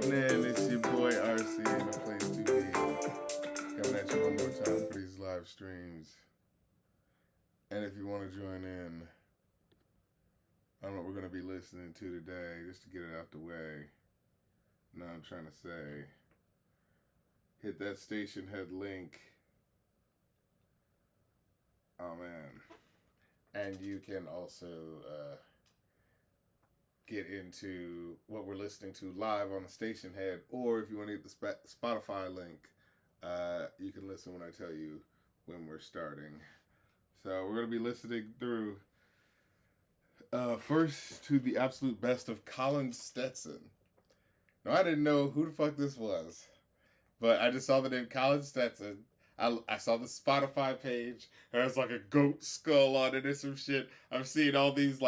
happening? It's your boy RC in the place to be. Coming at you one more time for these live streams. And if you want to join in, I don't know what we're going to be listening to today, just to get it out the way. Now I'm trying to say, hit that station head link. Oh man. And you can also get into what we're listening to live on the station head, or if you want to get the Spotify link, you can listen when I tell you when we're starting. So we're going to be listening through first to the absolute best of Colin Stetson. Now, I didn't know who the fuck this was, but I just saw the name Colin Stetson. I saw the Spotify page. There's like a goat skull on it or some shit. I've seen all these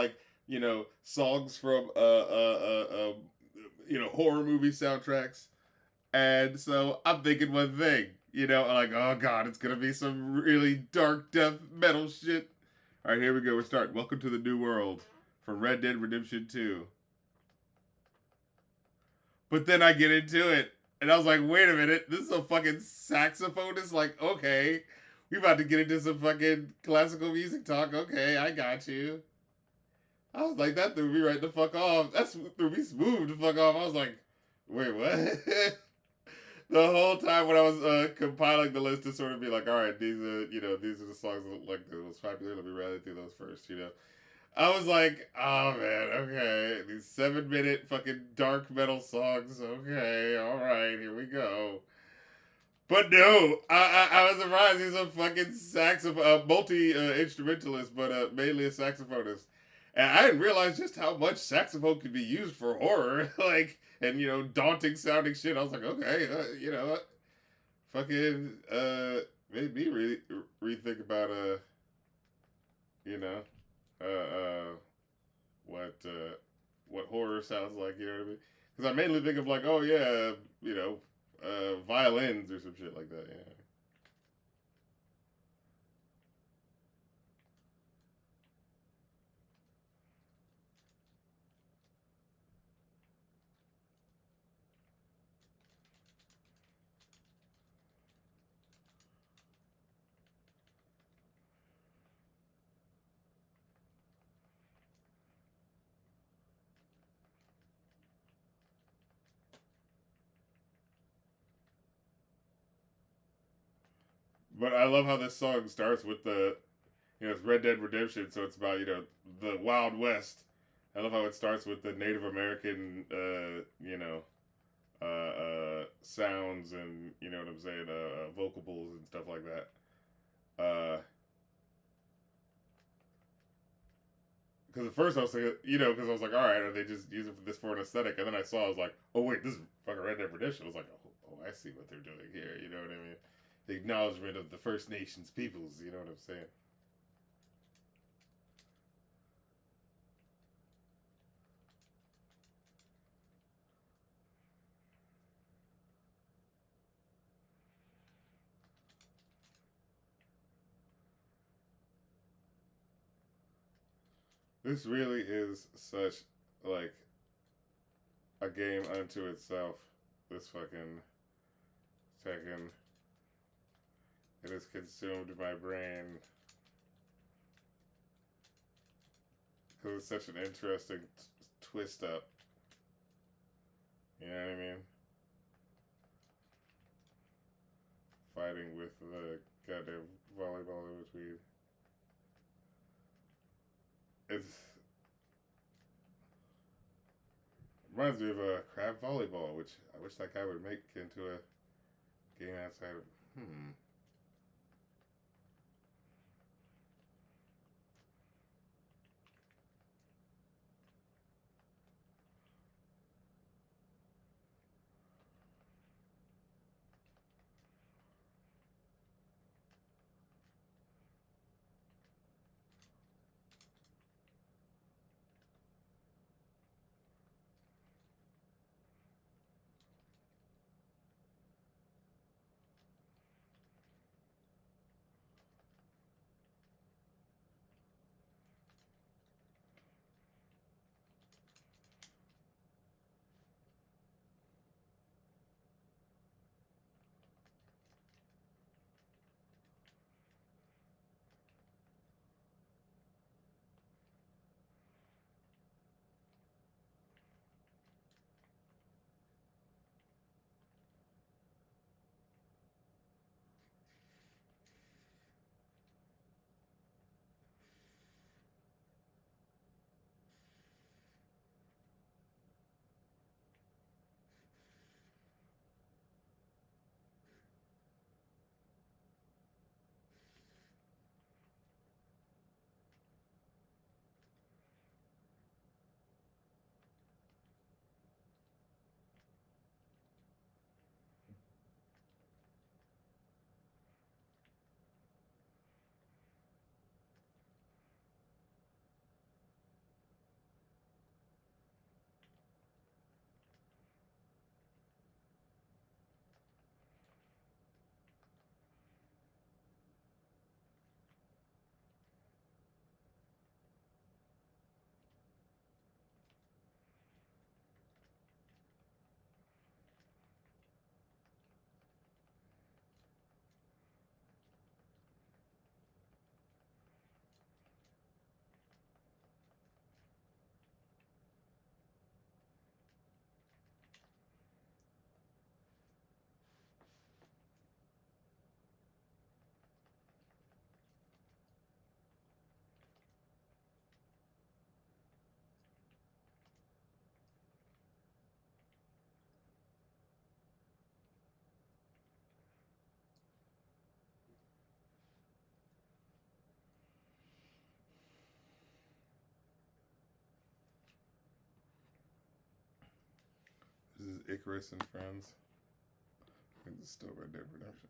songs from horror movie soundtracks, and so I'm thinking one thing, like, oh god, it's gonna be some really dark death metal shit. All right, here we go. We're starting. Welcome to the New World from Red Dead Redemption 2. But then I get into it, and I was like, wait a minute, this is a fucking saxophone? It's like, okay, we about to get into some fucking classical music talk. Okay, I got you. I was like, that threw me right the fuck off. That threw me smooth the fuck off. I was like, wait, what? The whole time when I was compiling the list to sort of be like, all right, these are the songs that look like the most popular. Let me rattle through those first, I was like, oh man, okay. These 7-minute fucking dark metal songs. Okay, alright, here we go. But no, I was surprised. He's a fucking saxophone, multi-instrumentalist, but mainly a saxophonist. And I didn't realize just how much saxophone could be used for horror, and daunting sounding shit. I was like, okay, fucking, made me really rethink about, you know, what horror sounds like, you know what I mean? Because I mainly think of like, oh yeah, violins or some shit like that, yeah. But I love how this song starts with it's Red Dead Redemption, so it's about, the Wild West. I love how it starts with the Native American, sounds and, you know what I'm saying, vocables and stuff like that. Because at first I was thinking, because I was like, all right, are they just using this for an aesthetic? And then I saw, I was like, oh wait, this is fucking Red Dead Redemption. I was like, oh, I see what they're doing here. You know what I mean? The acknowledgement of the First Nations peoples. You know what I'm saying? This really is such like a game unto itself. This fucking Tekken. It has consumed my brain because it's such an interesting twist up. You know what I mean? Fighting with the goddamn volleyball in between. It's reminds me of a crab volleyball, which I wish that guy would make into a game outside of. Icarus and Friends. I think this is still Red Dead Redemption.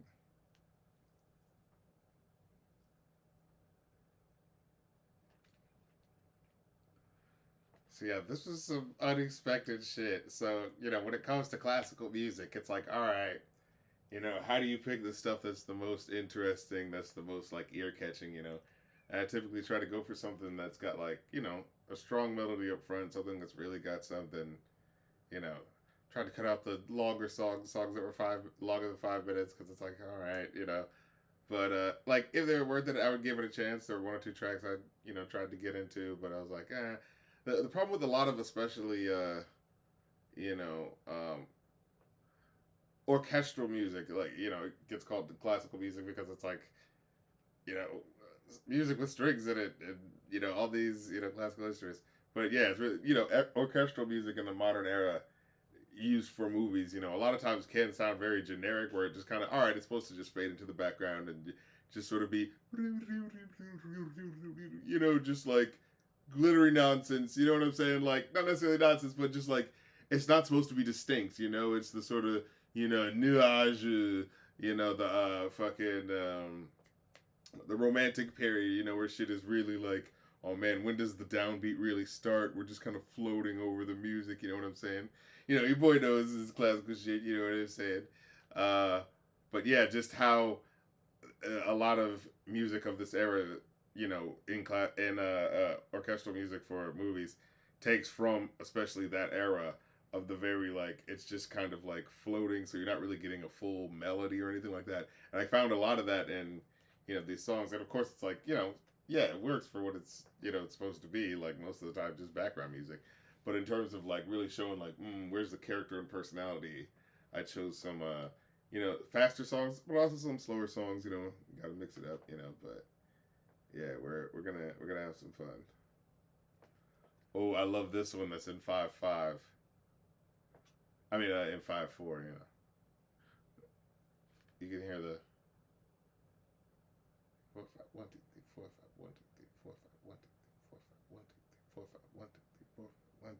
So yeah, this was some unexpected shit. So, when it comes to classical music, it's like, all right, how do you pick the stuff that's the most interesting, that's the most like ear catching. And I typically try to go for something that's got like, a strong melody up front, something that's really got something, you know, try to cut out the longer songs that were longer than 5 minutes, because it's like, all right. But like if they were worth it, I would give it a chance. There were one or two tracks I tried to get into, but I was like, eh. The problem with a lot of, especially you know um, orchestral music, like it gets called classical music because it's like you know music with strings in it, and all these classical instruments. But yeah, it's really orchestral music in the modern era used for movies, a lot of times can sound very generic, where it just kind of, all right, it's supposed to just fade into the background and just sort of be, just like glittery nonsense. You know what I'm saying? Like, not necessarily nonsense, but just like, it's not supposed to be distinct. It's the sort of, nuage, the fucking, the romantic period, where shit is really like, oh man, when does the downbeat really start? We're just kind of floating over the music, you know what I'm saying? Your boy knows this is classical shit, you know what I'm saying? But yeah, just how a lot of music of this era, in orchestral music for movies takes from especially that era of the very like, it's just kind of like floating, so you're not really getting a full melody or anything like that. And I found a lot of that in these songs, and of course it's like yeah, it works for what it's supposed to be, like most of the time just background music. But in terms of like really showing like where's the character and personality, I chose some faster songs, but also some slower songs. Got to mix it up. But yeah, we're gonna have some fun. Oh, I love this one that's in 5/5. I mean, in 5/4. You can hear the 4/5, 1 2 3 4 5, 1 2 3 4 5, 1 2 3 4 5, 1 2 3 4 5, 1 2 3 4 5, 1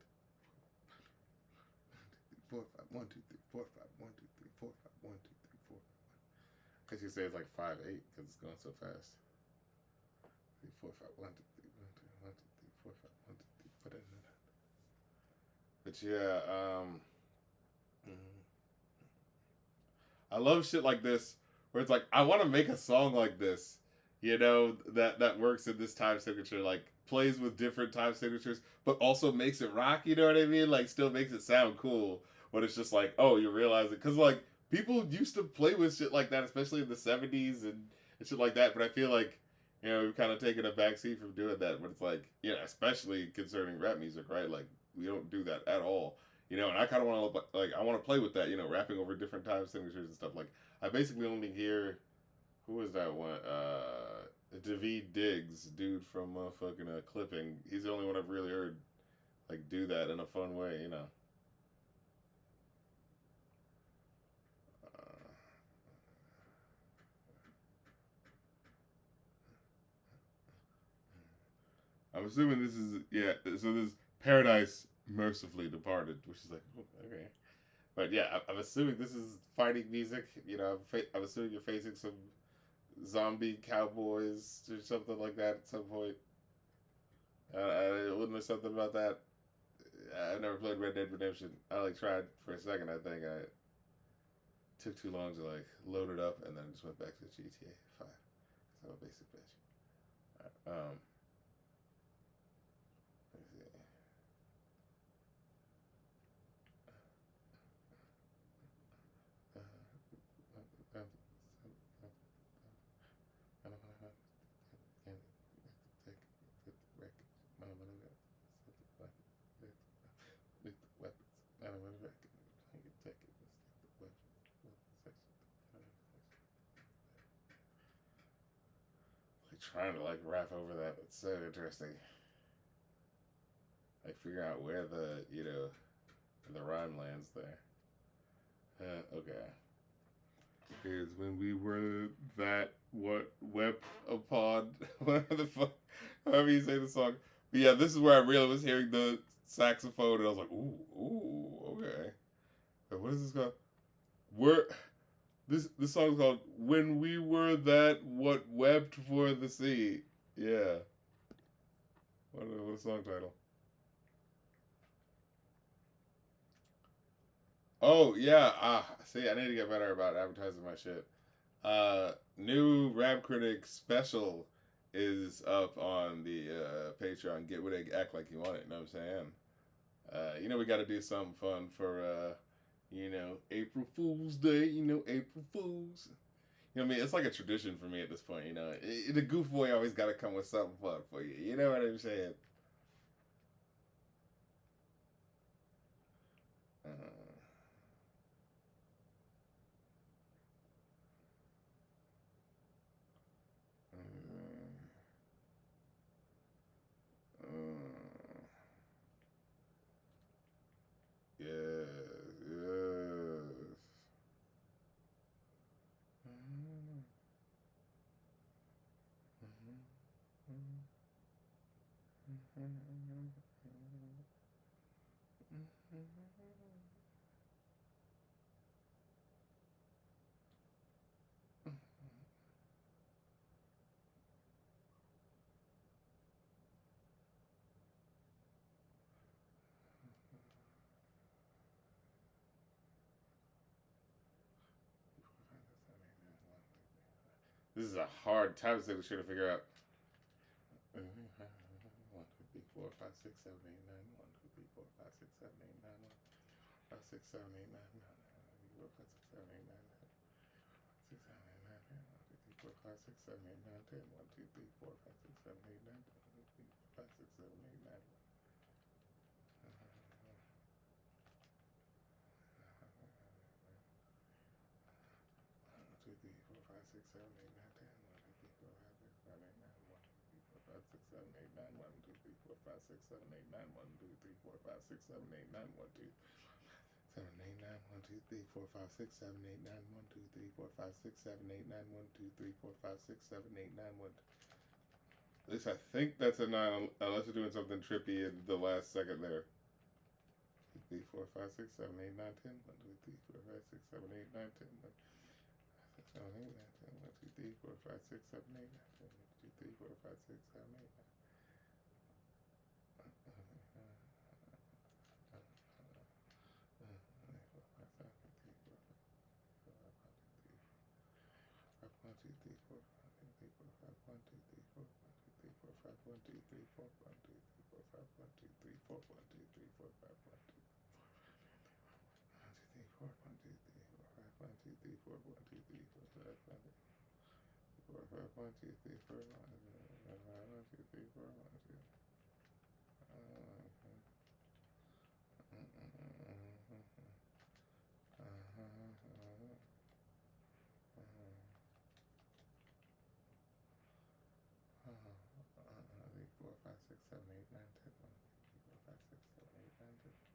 2 4 5, 1 2 3 4 5, 1 2 3 4 5, 1 2 3 4 5. I guess you say it's like 5/8 because it's going so fast. 3 4 5, 1 2 3 1 2 1 2 3 4 5, 1 2 3 4 5. But yeah, I love shit like this where it's like, I want to make a song like this, that works in this time signature, like plays with different time signatures, but also makes it rock. You know what I mean? Like, still makes it sound cool, but it's just like, oh, you realize it because like people used to play with shit like that, especially in the '70s and shit like that. But I feel like we've kind of taken a backseat from doing that. But it's like, especially concerning rap music, right? Like, we don't do that at all. And I kind of want to I want to play with that, rapping over different time signatures and stuff. Like, I basically only hear, who was that one? David Diggs, dude from fucking Clipping. He's the only one I've really heard like do that in a fun way. I'm assuming this is So this Paradise Mercifully Departed, which is like, okay. But yeah, I'm assuming this is fighting music. I'm assuming you're facing some zombie cowboys or something like that at some point. Wasn't there something about that? I never played Red Dead Redemption. I like tried for a second. I think I took too long to like load it up, and then just went back to GTA 5 because I'm a basic bitch. Let me see. Trying to like rap over that. It's so interesting. Like, figure out where the rhyme lands there. Okay. Here's when we were that what wep upon whatever the fuck, however you say the song. But yeah, this is where I really was hearing the saxophone, and I was like, ooh, okay. is this called? We're this song's called "When We Were That What Wept for the Sea." Yeah. What a song title? Oh yeah. See, I need to get better about advertising my shit. New Rap Critic special is up on the Patreon. Get with it, act like you want it. You know what I'm saying? We got to do something fun for April Fool's Day. April Fools. You know what I mean? It's like a tradition for me at this point. The goof boy always got to come with something fun for you. You know what I'm saying? Uh, uh, yes, yes. This is a hard time signature to figure out. 1, 2, 3, 4, 5, 6, 7, 8, 9. 1, 2, 3, 4, 5, 6, 7, 8, 9. 5, 6, 7, 8, 9. 4, 5, 6, 7, 8, 9. 6, 7, 8, 9. 1, 2, 3, 4, 5, 6, 7, 8, 9, 10. 1, 2, 3, 4, 5, 6, 7, 8, 9. 1, 2, 3, 4, 5, 6, 7, 8, 9. 2, 3, 4, 5, 6, 7, 8, 9, 10. 1, 2, 3, 4, 5, 6, 7, 8, 9. 1, 2, 3, 4, 5, 6, 7, 8, 9. 1, 2, 3, 4, 5, 6, 7, 8, 9. 1, 2, 3, 4, 5, 6, 7, 8, 9. 1, 2, 7, 8, 9. 1, 2, 3, 4, 5, 6, 7, 8, 9. 1, 2, 3, 4, 5, 6, 7, 8, 9. 1, 2, 3, 4, 5, 6, 7, 8, 9. 1. At least I think that's a 9, unless you're doing something trippy in the last second there. 2, 3, 4, 5, 6, 7, 8, 9, 10. 1, 2, 3, 4, 5, 6, 7, 8, 9, 10. 1, 7, 8, 9, 10. 1, 2, 3, 4, 5, 6, 7, 8, 9, 10. 1, 2, 3, 4, 5, 6, 7, 8, 9. One, two, three, four, five, one, two, three, four, five, one, two, three, four, one, two, three, four, five, one, two, three, four, one, two, three, four, five, one, two, three, four, one, two, three, four, five, one, two, one, two, three, four, one, two, three, four, five, one, two, three, four, five, one, two, four, five, one, two, three, four, one, two, three, four, one, two. Three, four, five, six, seven, eight, nine, 10. 1, 2, 3, 4, 5, 6, 7, 8, 9, 10.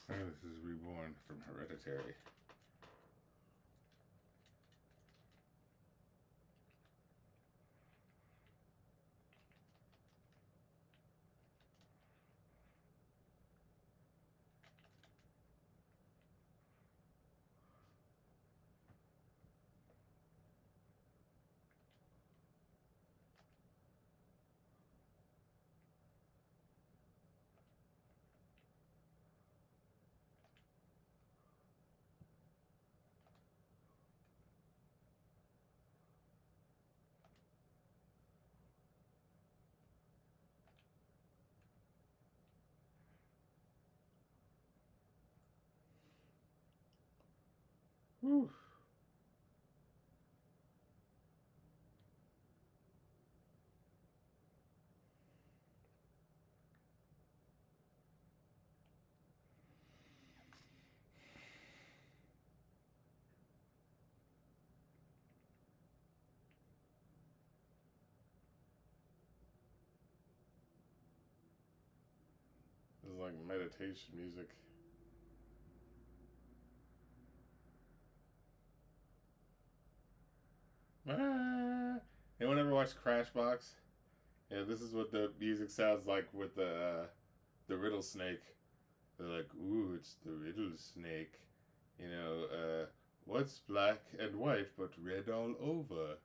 And this is Reborn from Hereditary. Whew. This is like meditation music. Ah. Anyone ever watch Crashbox? Yeah, this is what the music sounds like with the riddle snake. They're like, ooh, it's the riddle snake. You know, what's black and white but red all over?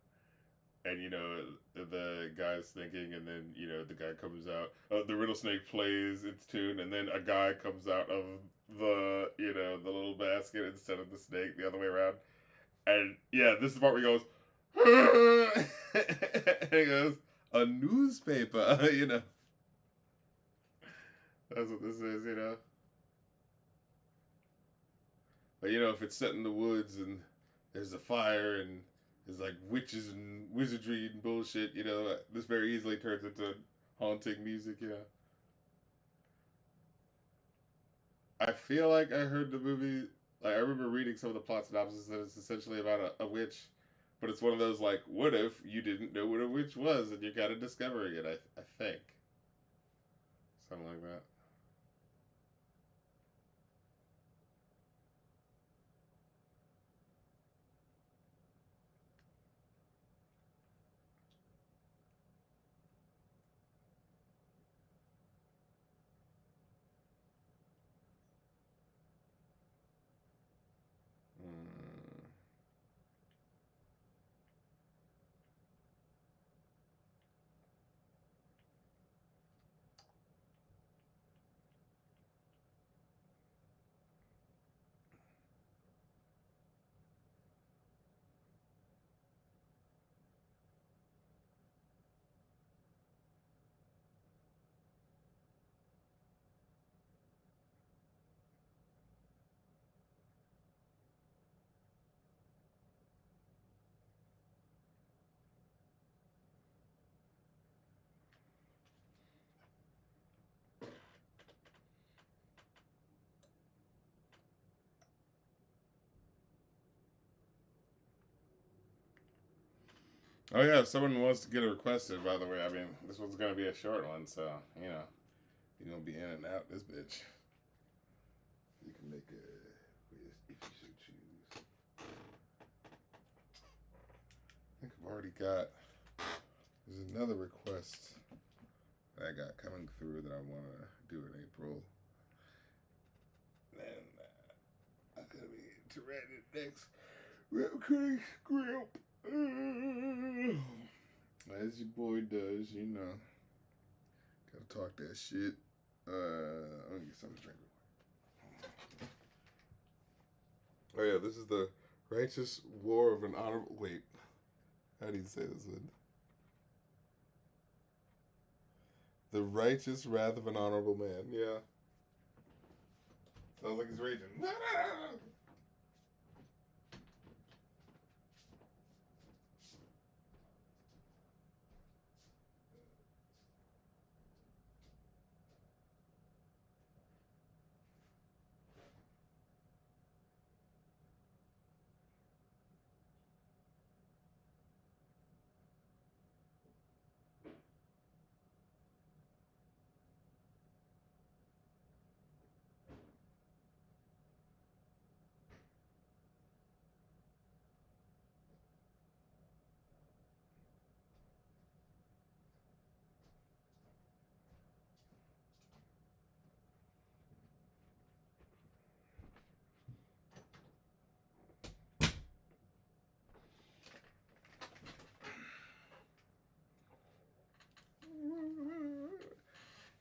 And, you know, the guy's thinking, and then, you know, the guy comes out. The riddle snake plays its tune, and then a guy comes out of the, you know, the little basket instead of the snake, the other way around. And, yeah, this is the part where he goes, and he goes, a newspaper, you know. That's what this is, you know. But, you know, if it's set in the woods and there's a fire and there's like witches and wizardry and bullshit, you know, this very easily turns into haunting music, you know. I feel like I heard the movie, like, I remember reading some of the plot synopsis that it's essentially about a witch, but it's one of those, like, what if you didn't know what a witch was and you're kind of discovering it, I think. Something like that. Mm. Oh yeah, if someone wants to get a requested, by the way, I mean, this one's gonna be a short one, so, you know, you're gonna be in and out this bitch. You can make a, if you should choose. I think I've already got, there's another request that I got coming through that I want to do in April. And I'm going to be to write it next. Quick script. As your boy does, you know. Gotta talk that shit. Let me get something to drink. Oh yeah, this is the righteous war of an honorable. Wait, how do you say this one? The righteous wrath of an honorable man. Yeah. Sounds like he's raging.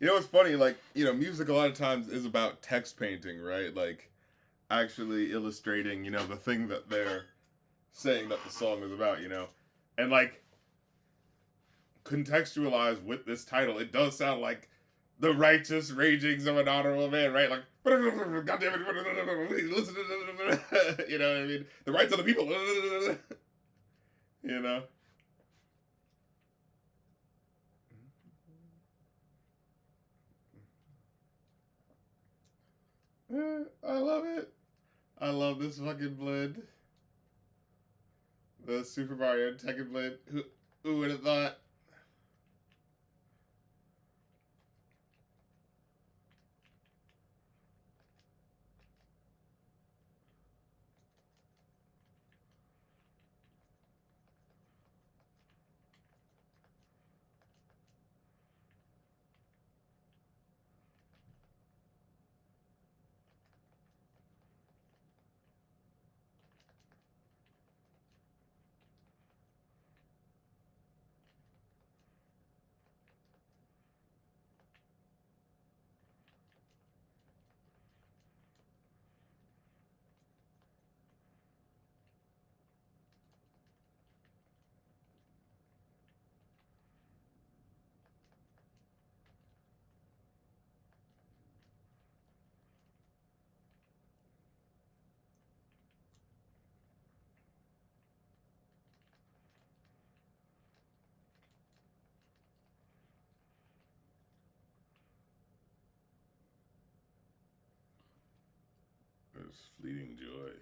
You know what's funny? Like, music a lot of times is about text painting, right? Like, actually illustrating, the thing that they're saying that the song is about, And, like, contextualized with this title, it does sound like the righteous ragings of an honorable man, right? Like, God damn it, listen, you know what I mean? The rights of the people, you know? I love it. I love this fucking blend. The Super Mario and Tekken blend. Who would have thought? It's fleeting joy.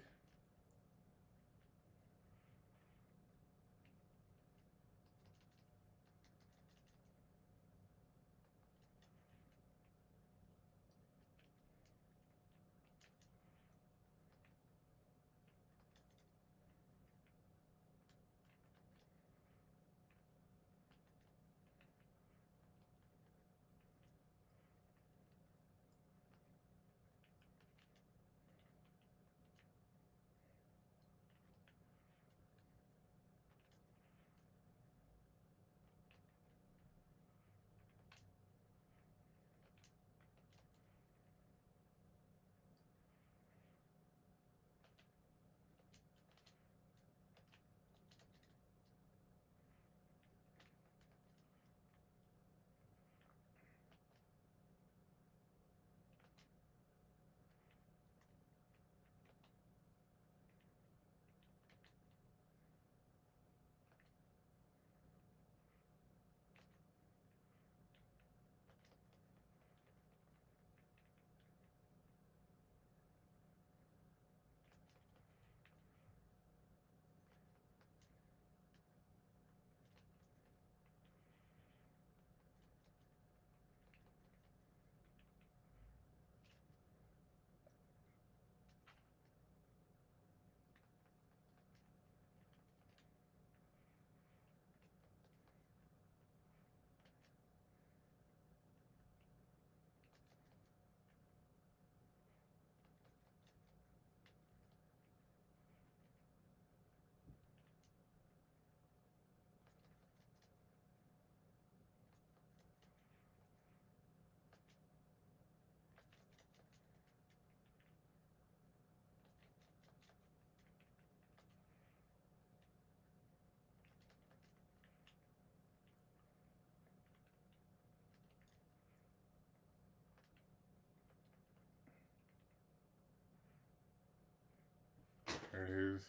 And here's.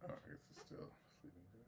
Oh, I guess it's still fleeting joy.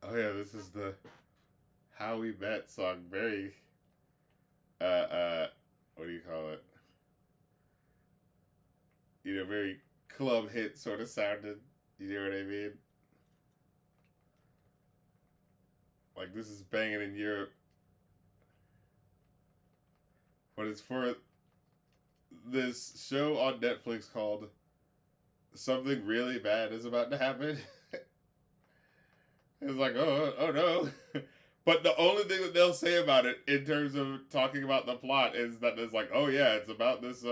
Oh yeah, this is the How We Met song. Very what do you call it? Very club hit sort of sounded. You know what I mean? Like this is banging in Europe, but it's for this show on Netflix called "Something Really Bad Is About to Happen." It's like, oh no. But the only thing that they'll say about it in terms of talking about the plot is that it's like, oh yeah, it's about this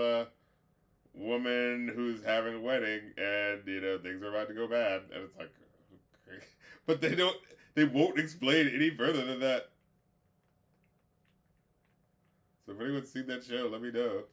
woman who's having a wedding and things are about to go bad, and it's like, okay. But they won't explain any further than that. So if anyone's seen that show, let me know.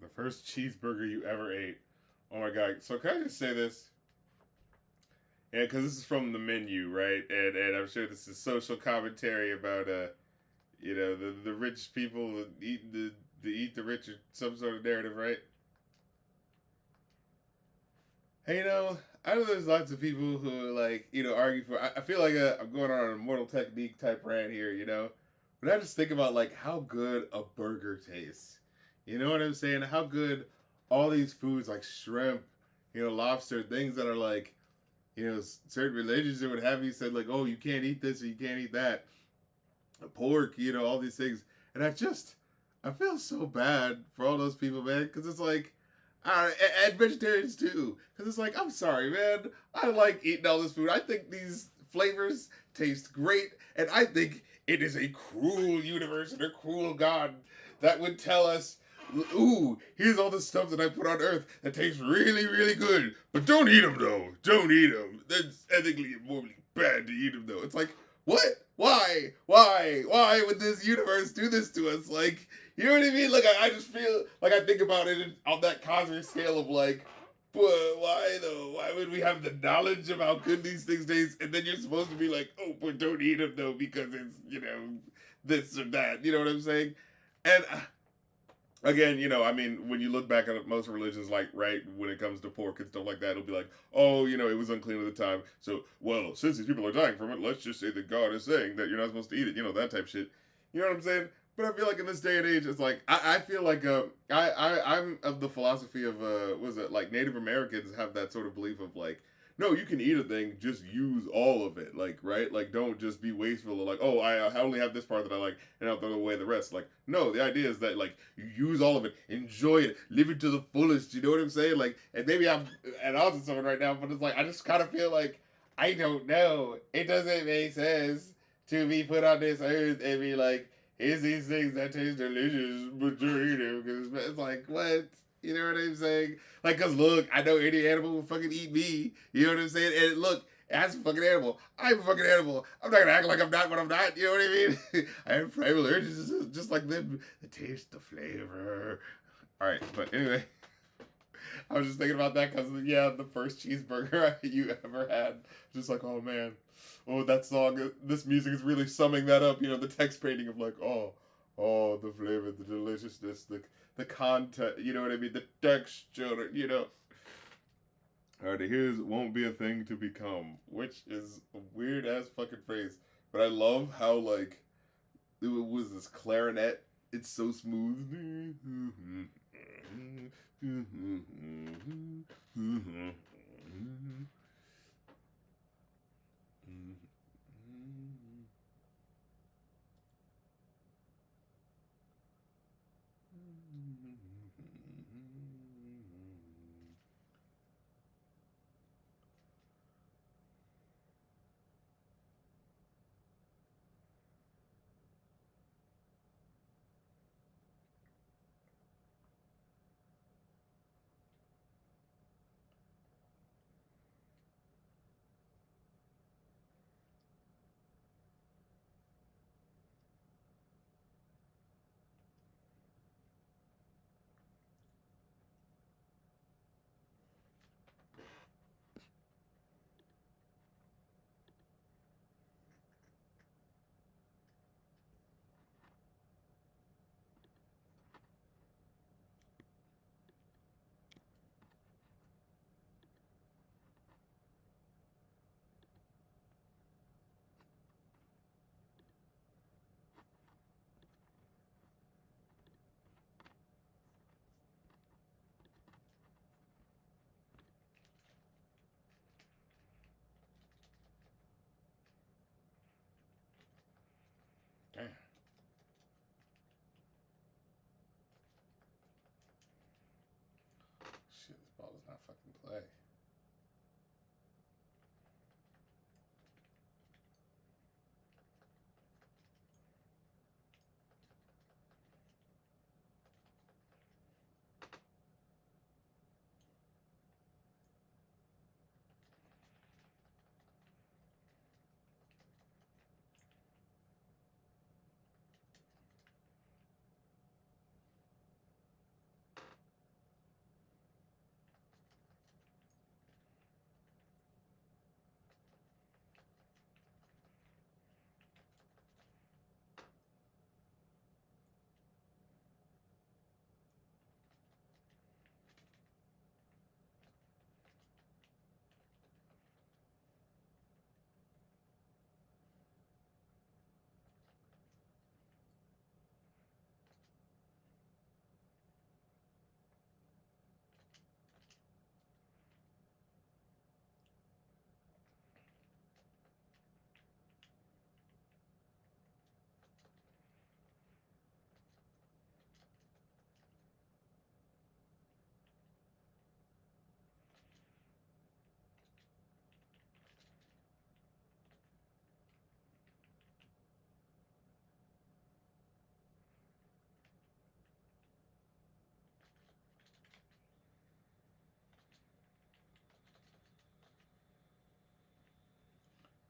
The first cheeseburger you ever ate. Oh my god! So can I just say this? Yeah, because this is from the menu, right? And I'm sure this is social commentary about the rich people eating the eat the rich or some sort of narrative, right? Hey, I know there's lots of people who like argue for. I feel like I'm going on a Mortal Technique type rant here, but I just think about like how good a burger tastes. You know what I'm saying? How good all these foods like shrimp, lobster, things that are like certain religions that would have you said like, oh, you can't eat this or you can't eat that, pork, all these things, and I feel so bad for all those people, man, because it's like, and vegetarians too, because it's like, I'm sorry, man, I like eating all this food. I think these flavors taste great, and I think it is a cruel universe and a cruel God that would tell us, ooh, here's all the stuff that I put on Earth that tastes really, really good, but don't eat them though. Don't eat them. That's ethically and morally bad to eat them though. It's like, what? Why? Why would this universe do this to us? Like, you know what I mean? Like, I just feel like I think about it on that cosmic scale of like, but why though? Why would we have the knowledge of how good these things taste, and then you're supposed to be like, oh, but don't eat them though because it's this or that. You know what I'm saying? And again, I mean, when you look back at most religions, like, right, when it comes to pork and stuff like that, it'll be like, oh, it was unclean at the time. So, well, since these people are dying from it, let's just say that God is saying that you're not supposed to eat it, that type shit. You know what I'm saying? But I feel like in this day and age, it's like, I feel like, I'm of the philosophy of, was it, like, Native Americans have that sort of belief of, like, no, you can eat a thing, just use all of it, like, right? Like, don't just be wasteful of, like, oh, I only have this part that I like, and I'll throw away the rest. Like, no, the idea is that, like, you use all of it, enjoy it, live it to the fullest, you know what I'm saying? Like, and maybe I'm at odds with someone right now, but it's like, I just kind of feel like, I don't know. It doesn't make sense to be put on this earth and be like, Here's these things that taste delicious, but you're eating because it's like what. You know what I'm saying? Like, cause look, I know any animal will fucking eat me. You know what I'm saying? And look, as a fucking animal, I'm a fucking animal. I'm not gonna act like I'm not what I'm not. You know what I mean? I have primal urges just like them. The taste, the flavor. All right, but anyway, I was just thinking about that because yeah, the first cheeseburger you ever had, just like oh man, oh that song, this music is really summing that up. You know, the text painting of like oh the flavor, the deliciousness, the content. You know what I mean? The texture. You know. All right, here's won't be a thing to become, which is a weird ass fucking phrase, but I love how like it was this clarinet. It's so smooth. Damn. Shit, this ball does not fucking play.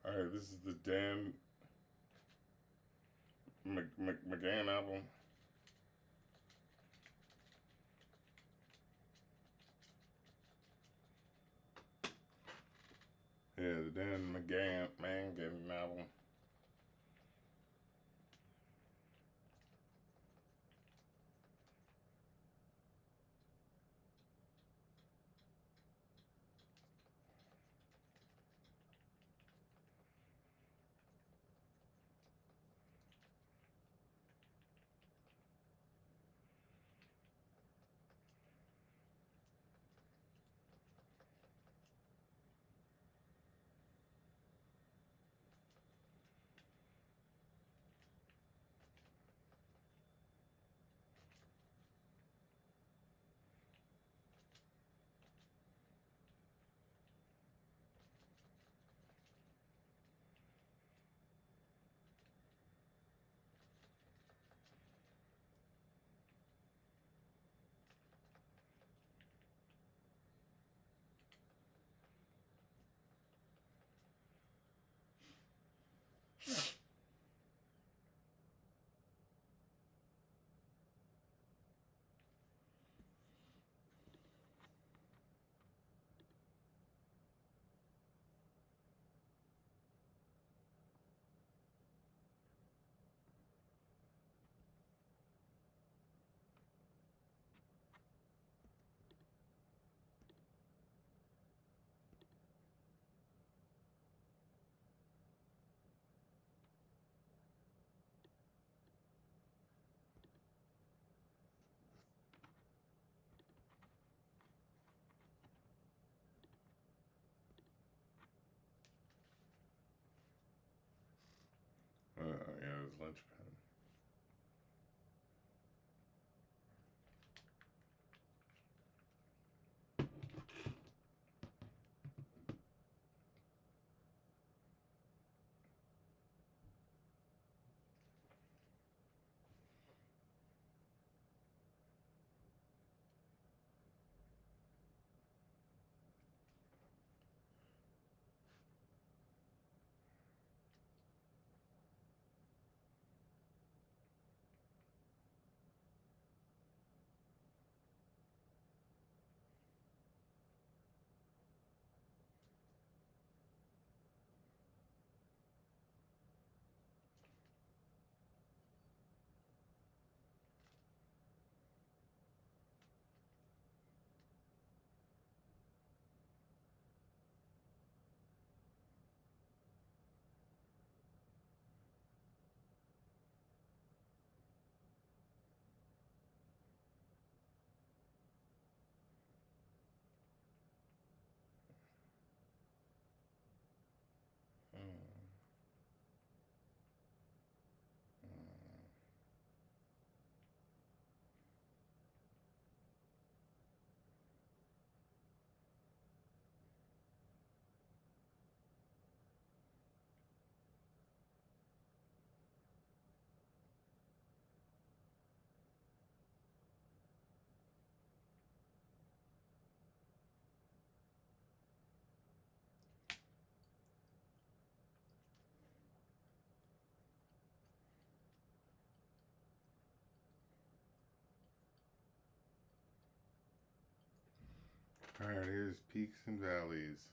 All right, this is the Dan McGann album. Yeah, the Dan Mangan album. linchpin. Alright, here's peaks and valleys.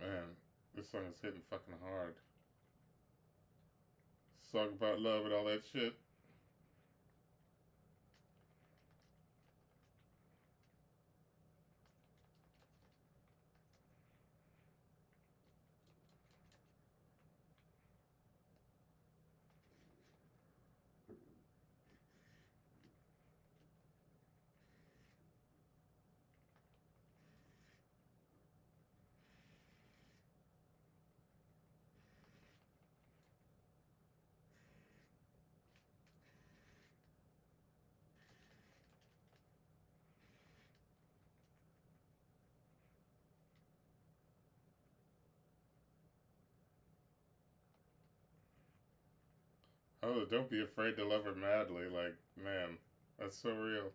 Man, this song is hitting fucking hard. Song about love and all that shit. Oh, don't be afraid to love her madly. Like, man, that's so real.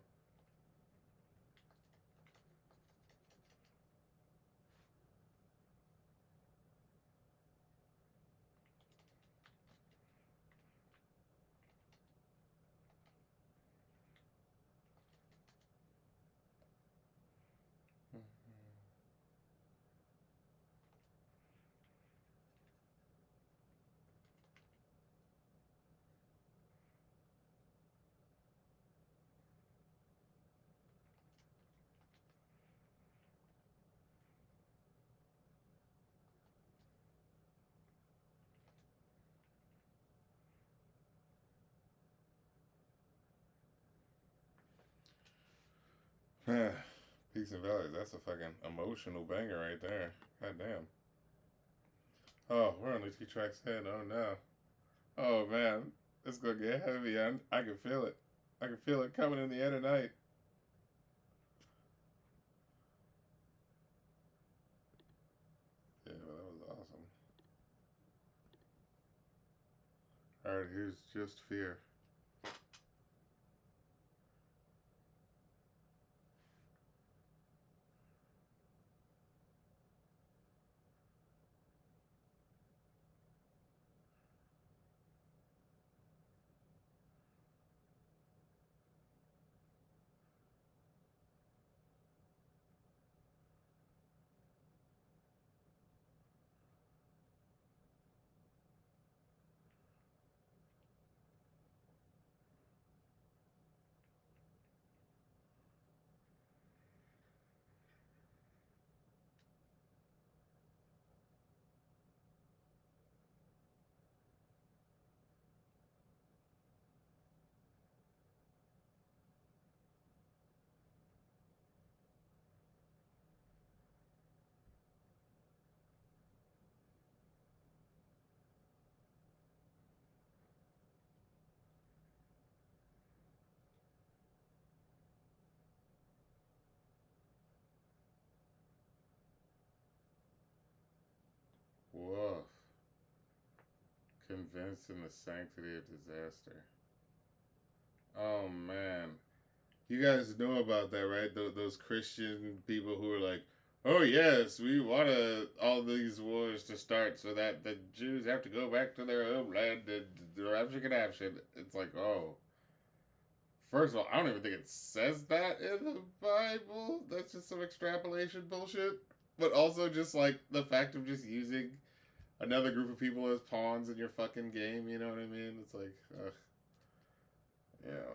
Peaks and valleys. That's a fucking emotional banger right there. God damn. Oh, we're only 2 tracks in. Oh no. Oh man, it's gonna get heavy. I can feel it. I can feel it coming in the end of night. Yeah, well, that was awesome. All right, here's just fear. Woof. Convinced in the sanctity of disaster. Oh man, you guys know about that, right? Those Christian people who are like, "Oh yes, we want all these wars to start so that the Jews have to go back to their homeland and the rapture can happen." It's like, oh, first of all, I don't even think it says that in the Bible. That's just some extrapolation bullshit. But also, just like the fact of just using another group of people as pawns in your fucking game. You know what I mean? It's like, ugh, yeah.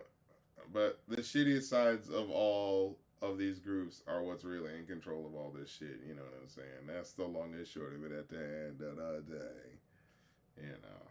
But the shittiest sides of all of these groups are what's really in control of all this shit. You know what I'm saying? That's the long and short of it at the end of the day. You know.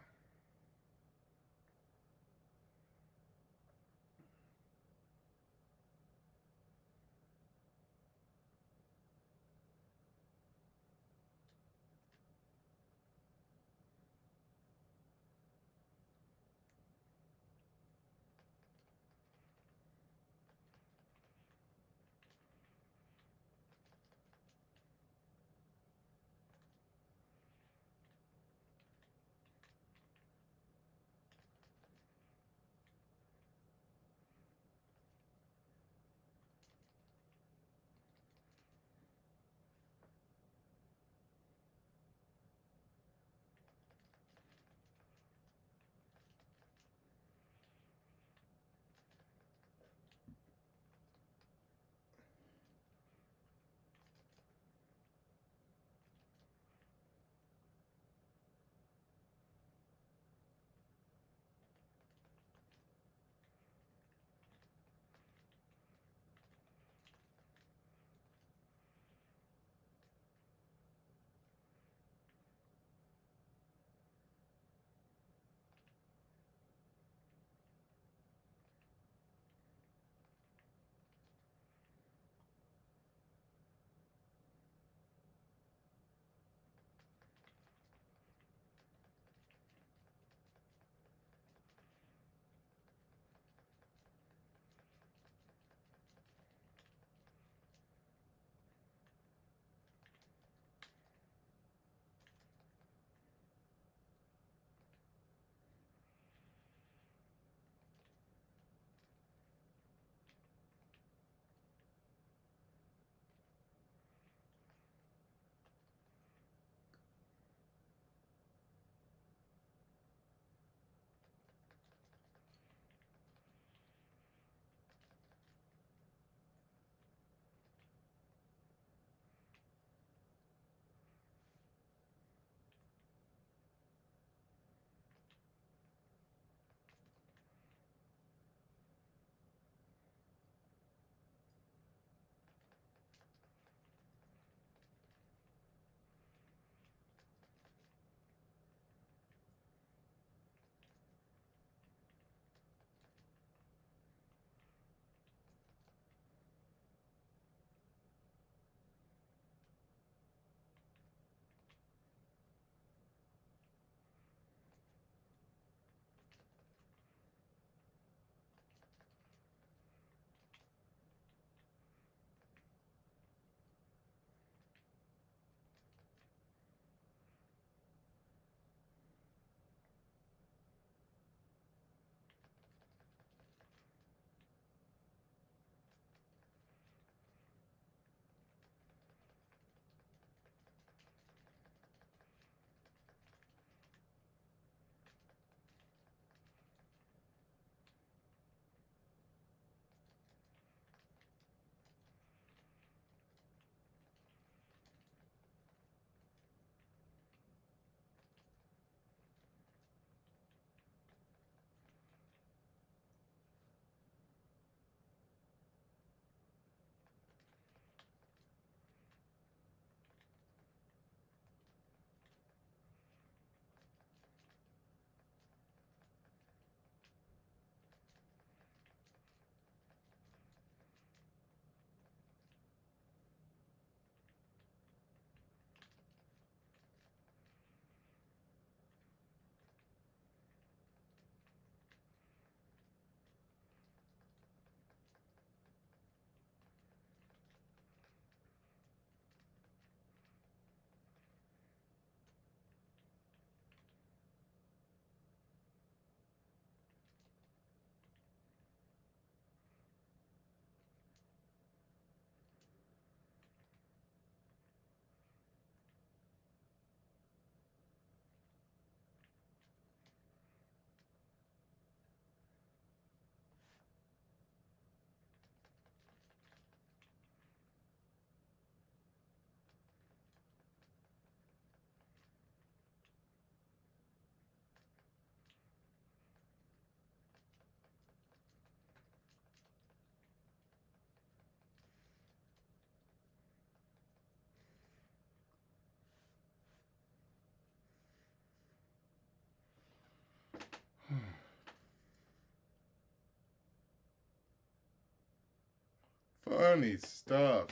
Funny stuff.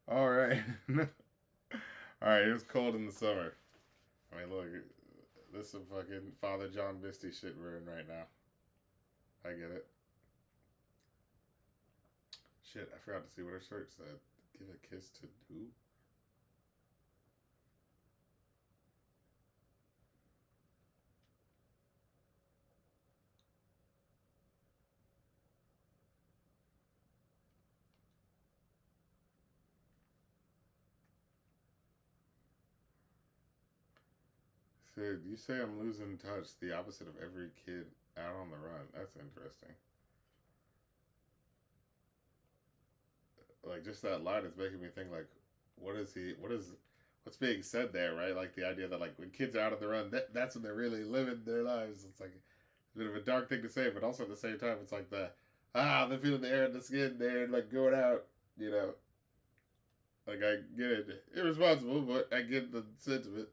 All right. All right. It was cold in the summer. I mean, look, this is some fucking Father John Misty shit we're in right now. I get it. Shit, I forgot to see what her shirt said. Give a kiss to who? Said, you say I'm losing touch, the opposite of every kid out on the run. That's interesting. Like, just that line is making me think, like, what's being said there, right? Like, the idea that, like, when kids are out on the run, that's when they're really living their lives. It's like a bit of a dark thing to say, but also at the same time, it's like they're feeling the air in the skin, they're, like, going out, you know. Like, I get it. Irresponsible, but I get the sentiment.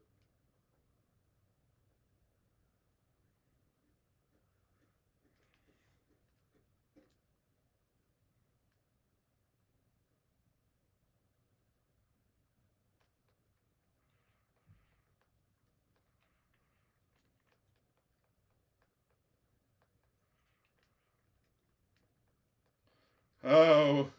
Oh,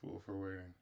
Fool for waiting.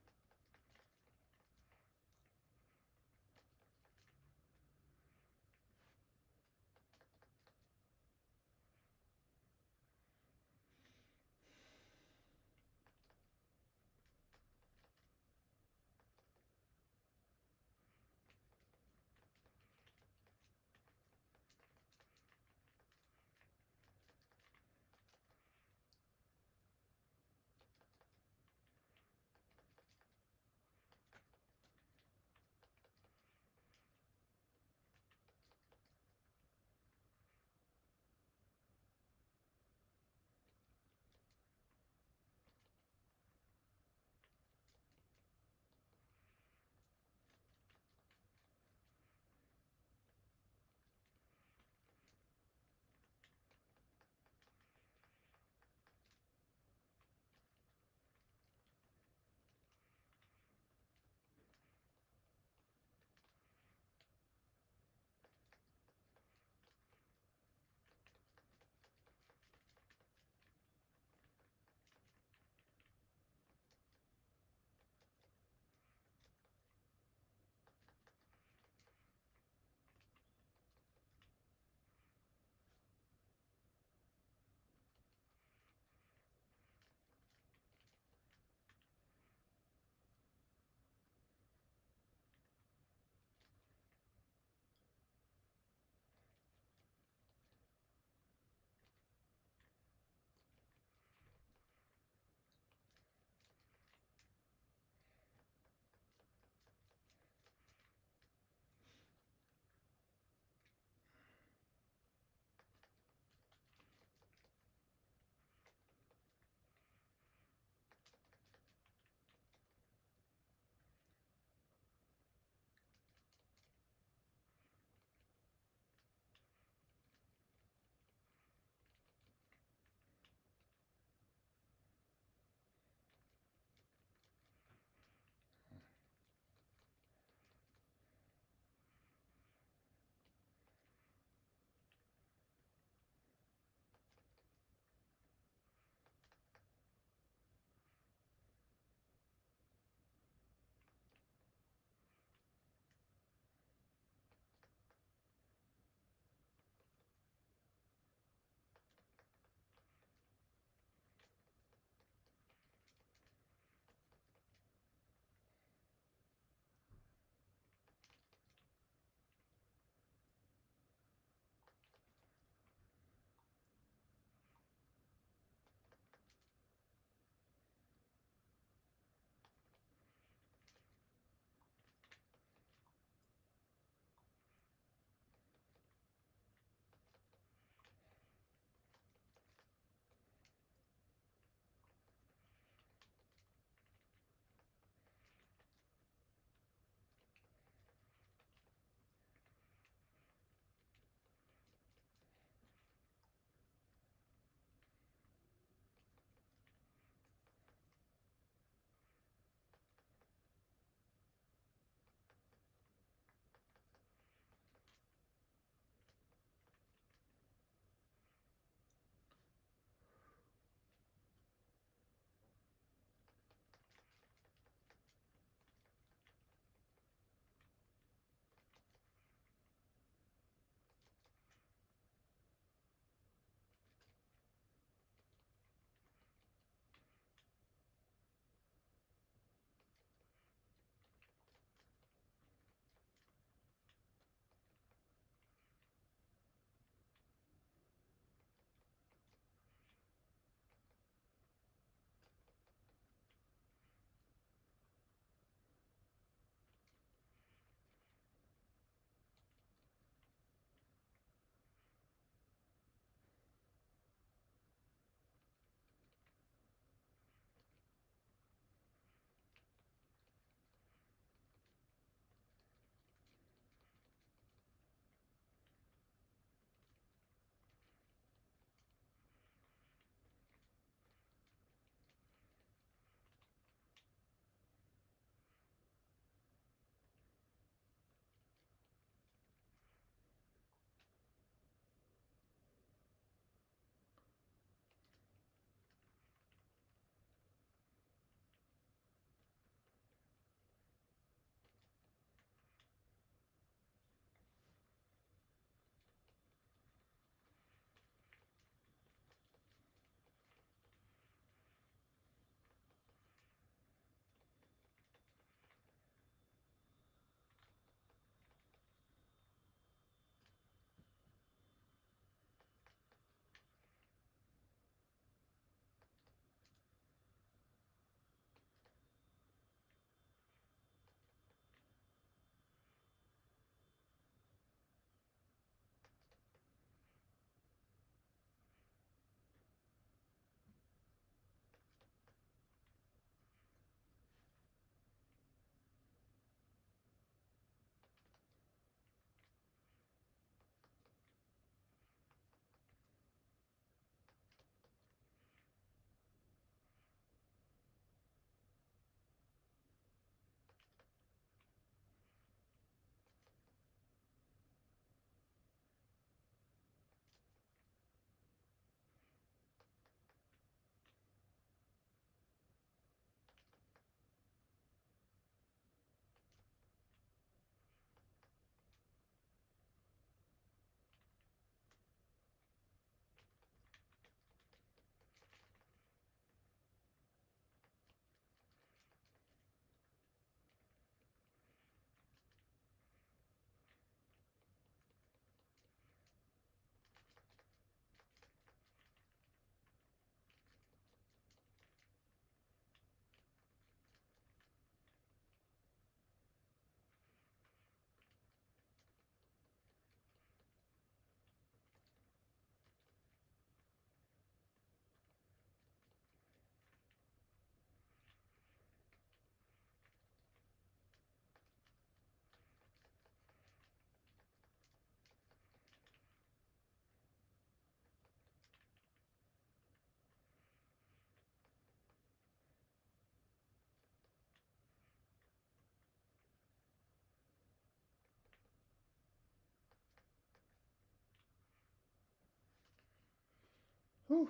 Whew.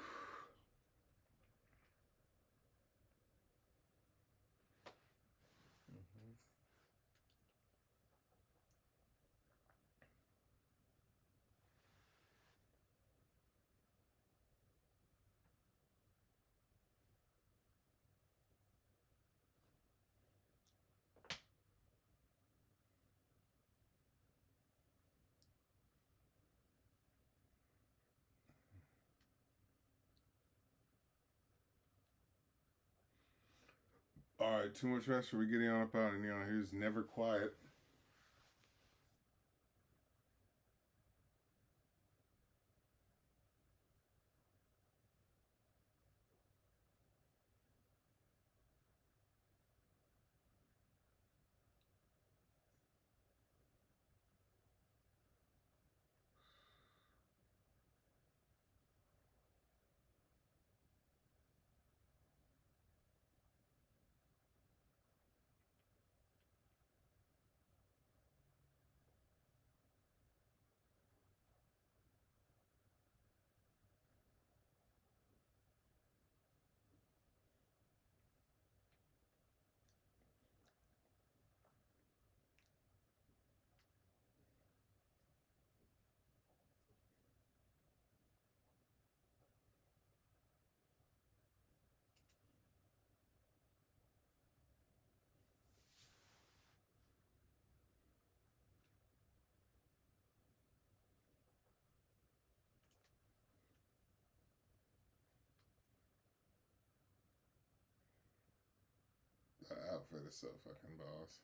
Mhm. All right, too much rest. We're getting on up out, and he's never quiet. The outfit is so fucking boss.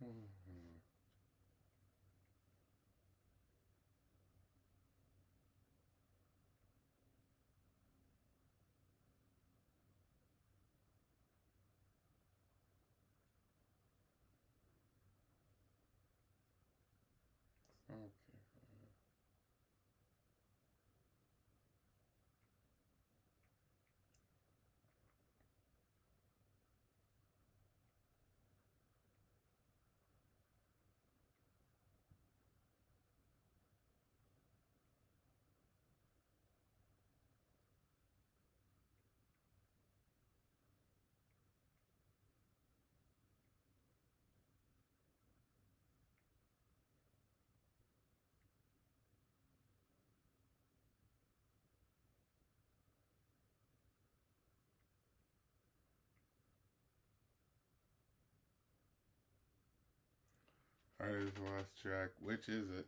Mhm. Okay. All right, here's the last track. Which is it?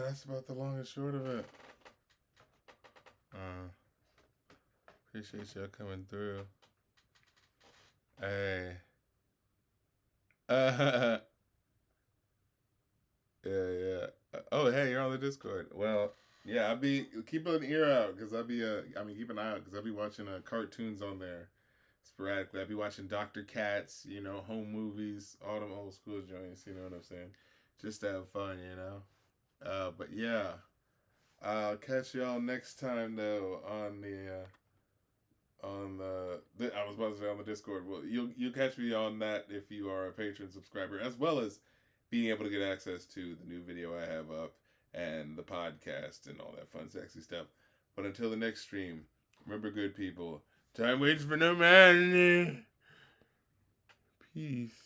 that's about the long and short of it. Appreciate y'all coming through. Hey. Yeah. Oh, hey, you're on the Discord. Well, yeah, I'll be keep an ear out because keep an eye out because I'll be watching cartoons on there sporadically. I'll be watching Dr. Katz, home movies, all them old school joints. You know what I'm saying? Just to have fun, But yeah, I'll catch y'all next time though on I was about to say on the Discord. Well, you'll catch me on that if you are a patron subscriber, as well as being able to get access to the new video I have up and the podcast and all that fun, sexy stuff. But until the next stream, remember, good people, time waits for no man. Peace.